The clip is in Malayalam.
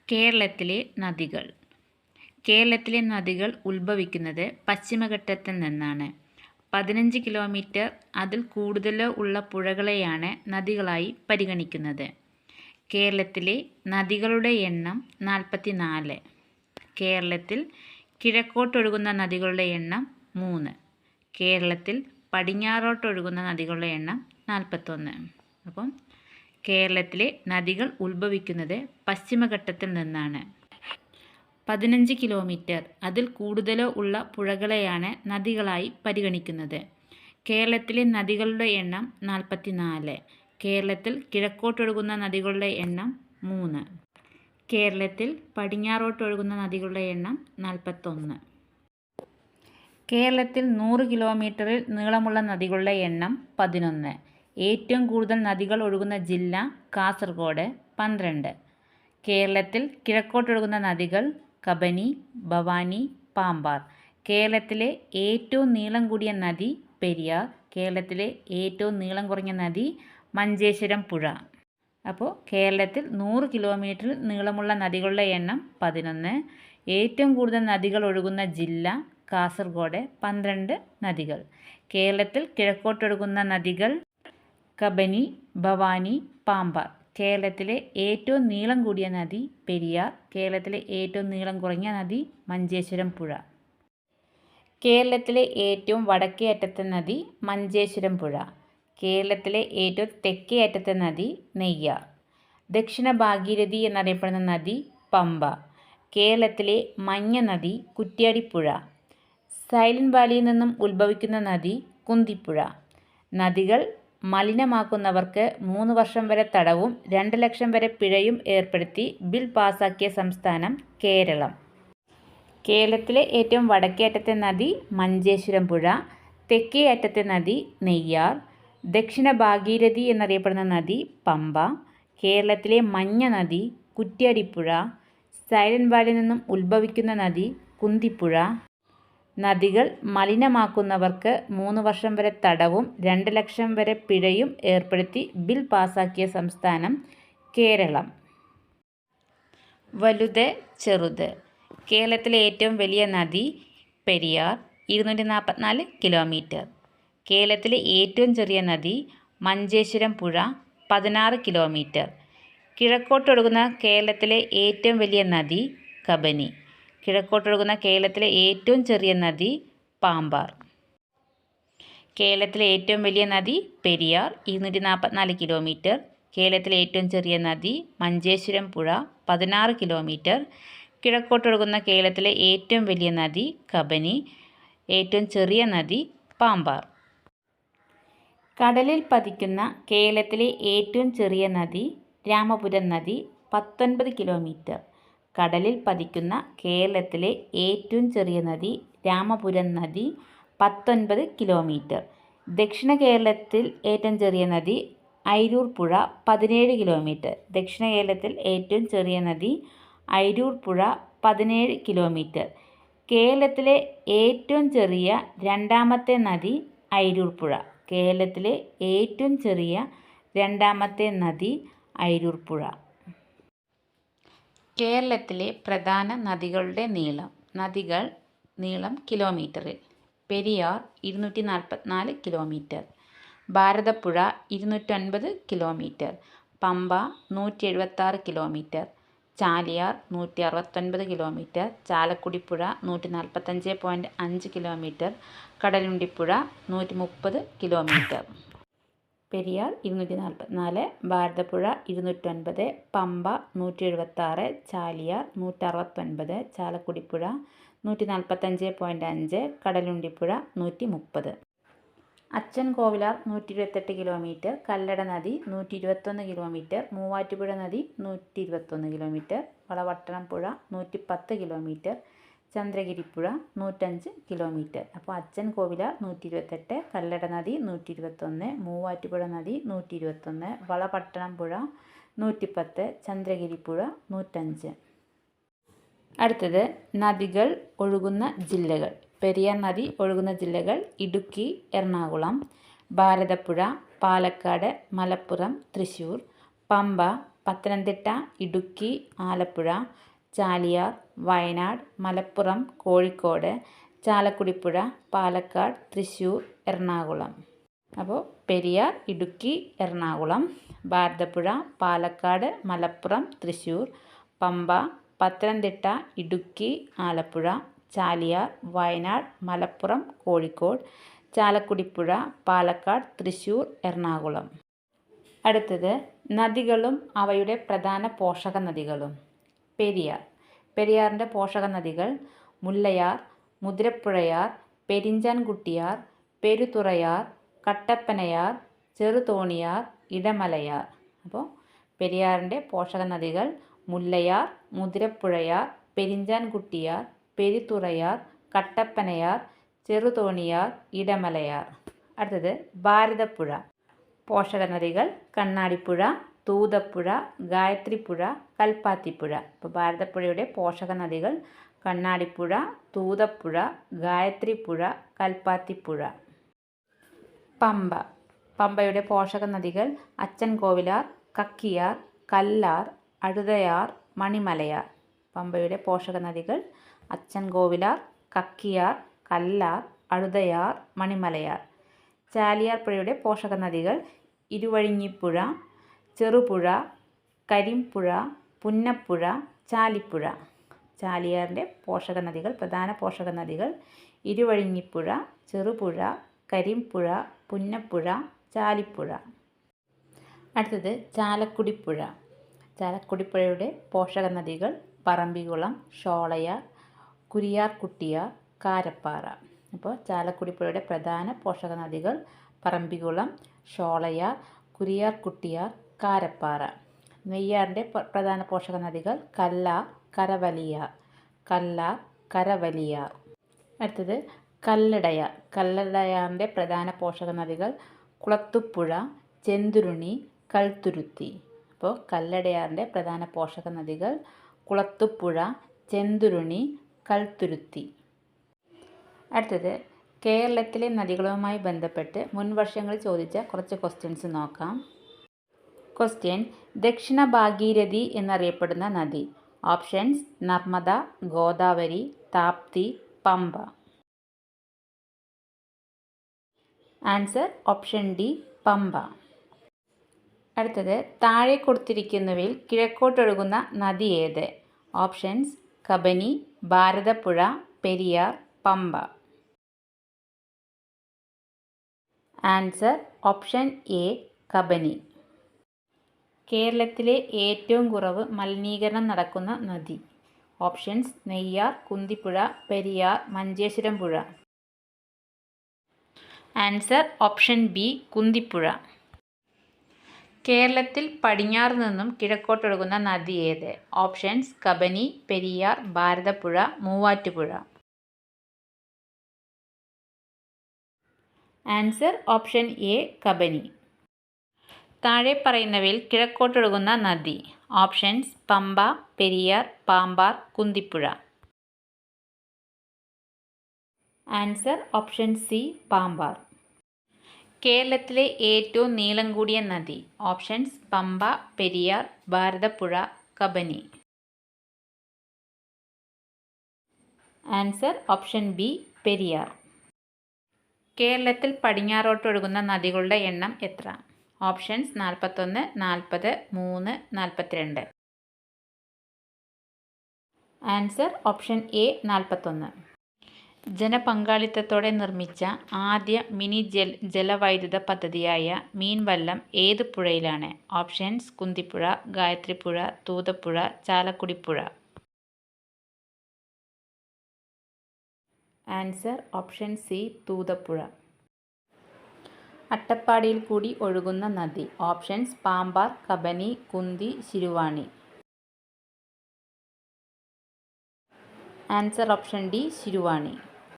കേരളത്തിലെ നദികൾ. കേരളത്തിലെ നദികൾ ഉത്ഭവിക്കുന്നത് പശ്ചിമഘട്ടത്തിൽ നിന്നാണ്. 15 കിലോമീറ്റർ അതിൽ കൂടുതലോ ഉള്ള പുഴകളെയാണ് നദികളായി പരിഗണിക്കുന്നത്. കേരളത്തിലെ നദികളുടെ എണ്ണം 44. കേരളത്തിൽ കിഴക്കോട്ടൊഴുകുന്ന നദികളുടെ എണ്ണം 3. കേരളത്തിൽ പടിഞ്ഞാറോട്ടൊഴുകുന്ന നദികളുടെ എണ്ണം 41. അപ്പം കേരളത്തിലെ നദികൾ ഉത്ഭവിക്കുന്നത് പശ്ചിമഘട്ടത്തിൽ നിന്നാണ്. 15 കിലോമീറ്റർ അതിൽ കൂടുതലോ ഉള്ള പുഴകളെയാണ് നദികളായി പരിഗണിക്കുന്നത്. കേരളത്തിലെ നദികളുടെ എണ്ണം 44. കേരളത്തിൽ കിഴക്കോട്ടൊഴുകുന്ന നദികളുടെ എണ്ണം 3. കേരളത്തിൽ പടിഞ്ഞാറോട്ടൊഴുകുന്ന നദികളുടെ എണ്ണം 41. കേരളത്തിൽ 100 കിലോമീറ്ററിൽ നീളമുള്ള നദികളുടെ എണ്ണം 11. ഏറ്റവും കൂടുതൽ നദികൾ ഒഴുകുന്ന ജില്ല കാസർഗോഡ് 12. കേരളത്തിൽ കിഴക്കോട്ടൊഴുകുന്ന നദികൾ കബനി, ഭവാനി, പാമ്പാർ. കേരളത്തിലെ ഏറ്റവും നീളം കൂടിയ നദി പെരിയാർ. കേരളത്തിലെ ഏറ്റവും നീളം കുറഞ്ഞ നദി മഞ്ചേശ്വരം പുഴ. അപ്പോൾ കേരളത്തിൽ 100 കിലോമീറ്ററിൽ നീളമുള്ള നദികളുടെ എണ്ണം 11. ഏറ്റവും കൂടുതൽ നദികൾ ഒഴുകുന്ന ജില്ല കാസർഗോഡ് 12 നദികൾ. കേരളത്തിൽ കിഴക്കോട്ടൊഴുകുന്ന നദികൾ കബനി, ഭവാനി, പാമ്പാർ. കേരളത്തിലെ ഏറ്റവും നീളം കൂടിയ നദി പെരിയാർ. കേരളത്തിലെ ഏറ്റവും നീളം കുറഞ്ഞ നദി മഞ്ചേശ്വരം പുഴ. കേരളത്തിലെ ഏറ്റവും വടക്കേ അറ്റത്തെ നദി മഞ്ചേശ്വരം പുഴ. കേരളത്തിലെ ഏറ്റവും തെക്കേ അറ്റത്തെ നദി നെയ്യാർ. ദക്ഷിണ ഭാഗീരഥി എന്നറിയപ്പെടുന്ന നദി പമ്പ. കേരളത്തിലെ മഞ്ഞ നദി കുറ്റ്യാടിപ്പുഴ. സൈലന്റ് വാലിയിൽ നിന്നും ഉത്ഭവിക്കുന്ന നദി കുന്തിപ്പുഴ. നദികൾ മലിനമാക്കുന്നവർക്ക് 3 വർഷം വരെ തടവും 2 ലക്ഷം വരെ പിഴയും ഏർപ്പെടുത്തി ബിൽ പാസാക്കിയ സംസ്ഥാനം കേരളം. കേരളത്തിലെ ഏറ്റവും വടക്കേ അറ്റത്തെ നദി മഞ്ചേശ്വരം പുഴ. തെക്കേ അറ്റത്തെ നദി നെയ്യാർ. ദക്ഷിണ ഭാഗീരഥി എന്നറിയപ്പെടുന്ന നദി പമ്പ. കേരളത്തിലെ മഞ്ഞ നദി കുറ്റ്യാടിപ്പുഴ. സൈലന്റ് വാലിയിൽ നിന്നും ഉത്ഭവിക്കുന്ന നദി കുന്തിപ്പുഴ. നദികൾ മലിനമാക്കുന്നവർക്ക് 3 വർഷം വരെ തടവും 2 ലക്ഷം വരെ പിഴയും ഏർപ്പെടുത്തി ബിൽ പാസാക്കിയ സംസ്ഥാനം കേരളം. വലുത് ചെറുത്. കേരളത്തിലെ ഏറ്റവും വലിയ നദി പെരിയാർ 244 കിലോമീറ്റർ. കേരളത്തിലെ ഏറ്റവും ചെറിയ നദി മഞ്ചേശ്വരം പുഴ 16 കിലോമീറ്റർ. കിഴക്കോട്ടൊഴുകുന്ന കേരളത്തിലെ ഏറ്റവും വലിയ നദി കബനി. കിഴക്കോട്ടൊഴുകുന്ന കേരളത്തിലെ ഏറ്റവും ചെറിയ നദി പാമ്പാർ. കേരളത്തിലെ ഏറ്റവും വലിയ നദി പെരിയാർ 244 കിലോമീറ്റർ. കേരളത്തിലെ ഏറ്റവും ചെറിയ നദി മഞ്ചേശ്വരം പുഴ 16 കിലോമീറ്റർ. കിഴക്കോട്ടൊഴുകുന്ന കേരളത്തിലെ ഏറ്റവും വലിയ നദി കബനി. ഏറ്റവും ചെറിയ നദി പാമ്പാർ. കടലിൽ പതിക്കുന്ന കേരളത്തിലെ ഏറ്റവും ചെറിയ നദി രാമപുരം നദി 19 കിലോമീറ്റർ. കടലിൽ പതിക്കുന്ന കേരളത്തിലെ ഏറ്റവും ചെറിയ നദി രാമപുരം നദി 19 കിലോമീറ്റർ. ദക്ഷിണ കേരളത്തിൽ ഏറ്റവും ചെറിയ നദി അയിരൂർ പുഴ 17 കിലോമീറ്റർ. ദക്ഷിണ കേരളത്തിൽ ഏറ്റവും ചെറിയ നദി അയിരൂർ പുഴ 17 കിലോമീറ്റർ. കേരളത്തിലെ ഏറ്റവും ചെറിയ രണ്ടാമത്തെ നദി അയിരൂർ പുഴ. കേരളത്തിലെ ഏറ്റവും ചെറിയ രണ്ടാമത്തെ നദി അയിരൂർ പുഴ. കേരളത്തിലെ പ്രധാന നദികളുടെ നീളം. നദികൾ നീളം കിലോമീറ്ററിൽ. Periyar 244 kilometre. Bharathapuzha 209 kilometre. Pamba 176 kilometre. Chaliyar 169 kilometre. Chalakudipuzha 145.5 kilometre. Kadalundipuzha 130 kilometre. Periyar 244, Bharathapuzha 209, Pamba 176, Chaliyar 169, Chalakudipuzha 145.5, Kadalundipuzha 130. Achan Kovilar 128 kilometre. Kallada നദി 121 കിലോമീറ്റർ. മൂവാറ്റുപുഴ നദി 121 കിലോമീറ്റർ. വളപട്ടണം പുഴ 110 കിലോമീറ്റർ. ചന്ദ്രഗിരിപ്പുഴ 105 കിലോമീറ്റർ. അപ്പോൾ അച്ചൻ കോവിലാർ 128, കല്ലട നദി 121, മൂവാറ്റുപുഴ നദി 121, വളപട്ടണം പുഴ 110, ചന്ദ്രഗിരിപ്പുഴ 105. അടുത്തത് നദികൾ ഒഴുകുന്ന ജില്ലകൾ. പെരിയാർ നദി ഒഴുകുന്ന ജില്ലകൾ ഇടുക്കി, എറണാകുളം. ഭാരതപ്പുഴ പാലക്കാട്, മലപ്പുറം, തൃശ്ശൂർ. പമ്പ പത്തനംതിട്ട, ഇടുക്കി, ആലപ്പുഴ, ചാലിയാർ, വയനാട്, മലപ്പുറം, കോഴിക്കോട്, ചാലക്കുടിപ്പുഴ, പാലക്കാട്, തൃശ്ശൂർ, എറണാകുളം. അപ്പോൾ പെരിയാർ, ഇടുക്കി, എറണാകുളം. ഭാരതപ്പുഴ പാലക്കാട്, മലപ്പുറം, തൃശ്ശൂർ. പമ്പ പത്തനംതിട്ട, ഇടുക്കി, ആലപ്പുഴ, ചാലിയാർ, വയനാട്, മലപ്പുറം, കോഴിക്കോട്, ചാലക്കുടിപ്പുഴ, പാലക്കാട്, തൃശ്ശൂർ, എറണാകുളം. അടുത്തത് നദികളും അവയുടെ പ്രധാന പോഷക നദികളും. പെരിയാർ. പെരിയാറിൻ്റെ പോഷക നദികൾ മുല്ലയാർ, മുതിരപ്പുഴയാർ, പെരിഞ്ചാൻകുട്ടിയാർ, പെരുതുറയാർ, കട്ടപ്പനയാർ, ചെറുതോണിയാർ, ഇടമലയാർ. അപ്പോൾ പെരിയാറിൻ്റെ പോഷക നദികൾ മുല്ലയാർ, മുതിരപ്പുഴയാർ, പെരിഞ്ചാൻകുട്ടിയാർ, പെരുതുറയാർ, കട്ടപ്പനയാർ, ചെറുതോണിയാർ, ഇടമലയാർ. അടുത്തത് ഭാരതപ്പുഴ. പോഷക നദികൾ കണ്ണാടിപ്പുഴ, തൂതപ്പുഴ, ഗായത്രിപ്പുഴ, കൽപ്പാത്തിപ്പുഴ. അപ്പോൾ ഭാരതപ്പുഴയുടെ പോഷക നദികൾ കണ്ണാടിപ്പുഴ, തൂതപ്പുഴ, ഗായത്രിപ്പുഴ, കൽപ്പാത്തിപ്പുഴ. പമ്പ. പമ്പയുടെ പോഷക നദികൾ അച്ചൻകോവിലാർ, കക്കിയാർ, കല്ലാർ, അഴുതയാർ, മണിമലയാർ. പമ്പയുടെ പോഷക നദികൾ അച്ചൻകോവിലാർ, കക്കിയാർ, കല്ലാർ, അഴുതയാർ, മണിമലയാർ. ചാലിയാർ പുഴയുടെ പോഷക നദികൾ ഇരുവഴിഞ്ഞിപ്പുഴ, ചെറുപുഴ, കരിമ്പുഴ, പുന്നപ്പുഴ, ചാലിപ്പുഴ. ചാലിയാറിൻ്റെ പോഷക നദികൾ പ്രധാന പോഷക നദികൾ ഇരുവഴിഞ്ഞിപ്പുഴ, ചെറുപുഴ, കരിമ്പുഴ, പുന്നപ്പുഴ, ചാലിപ്പുഴ. അടുത്തത് ചാലക്കുടിപ്പുഴ. ചാലക്കുടിപ്പുഴയുടെ പോഷക നദികൾ പറമ്പിക്കുളം, ഷോളയാർ, കുരിയാർകുട്ടിയാർ, കാരപ്പാറ. അപ്പോൾ ചാലക്കുടിപ്പുഴയുടെ പ്രധാന പോഷക നദികൾ പറമ്പിക്കുളം, ഷോളയാർ, കുരിയാർകുട്ടിയാർ, കാരപ്പാറ. നെയ്യാറിൻ്റെ പ്രധാന പോഷക നദികൾ കല്ലാർ, കരവലിയാർ. കല്ലാർ, കരവലിയാർ. അടുത്തത് കല്ലടയാർ. കല്ലടയാറിൻ്റെ പ്രധാന പോഷക നദികൾ കുളത്തുപുഴ, ചെന്തുരുണി, കൽത്തുരുത്തി. അപ്പോൾ കല്ലടയാറിൻ്റെ പ്രധാന പോഷക നദികൾ കുളത്തുപുഴ, ചെന്തുരുണി, കൽത്തുരുത്തി. അടുത്തത് കേരളത്തിലെ നദികളുമായി ബന്ധപ്പെട്ട് മുൻ വർഷങ്ങളിൽ ചോദിച്ച കുറച്ച് ക്വസ്റ്റ്യൻസ് നോക്കാം. ക്വസ്റ്റ്യൻ: ദക്ഷിണ ഭാഗീരഥി എന്നറിയപ്പെടുന്ന നദി. Options: Narmada, Godavari, Tapti, Pamba. Answer option D, Pamba. അടുത്തത് താഴെ കൊടുത്തിരിക്കുന്നവയിൽ കിഴക്കോട്ടൊഴുകുന്ന നദി ഏത്? Options: Kabani, Bharathapuzha, Periyar, Pamba. Answer option A, Kabani. കേരളത്തിലെ ഏറ്റവും കുറവ് മലിനീകരണം നടക്കുന്ന നദി. ഓപ്ഷൻസ്: നെയ്യാർ, കുന്തിപ്പുഴ, പെരിയാർ, മഞ്ചേശ്വരം പുഴ. Answer option B, Kunthipuzha. കേരളത്തിൽ പടിഞ്ഞാറ് നിന്നും കിഴക്കോട്ടൊഴുകുന്ന നദി ഏത്? Options: Kabani, Periyar, Bharathapuzha, Muvattupuzha. Answer option A, Kabani. താഴെ പറയുന്നവയിൽ കിഴക്കോട്ടൊഴുകുന്ന നദി. Options: Pamba, Periyar, Pambar, Kunthipuzha. Answer option C, Pambar. കേരളത്തിലെ ഏറ്റവും നീളം കൂടിയ നദി. Options: Pamba, Periyar, Bharathapuzha, Kabani. Answer option B, Periyar. കേരളത്തിൽ പടിഞ്ഞാറോട്ടൊഴുകുന്ന നദികളുടെ എണ്ണം എത്ര? ഓപ്ഷൻസ്: 41, 40, 3, 42. Answer option A, 41. ജനപങ്കാളിത്തത്തോടെ നിർമ്മിച്ച ആദ്യ മിനി ജലവൈദ്യുത പദ്ധതിയായ മീൻവല്ലം ഏത് പുഴയിലാണ്? Options: Kunthipuzha, Gayathripuzha, Thoothapuzha, Chalakudypuzha. Answer option C, Thoothapuzha. അട്ടപ്പാടിയിൽ കൂടി ഒഴുകുന്ന നദി. Options: Pambar, Kabani, Kunthi, Siruvani. Answer option D, Siruvani.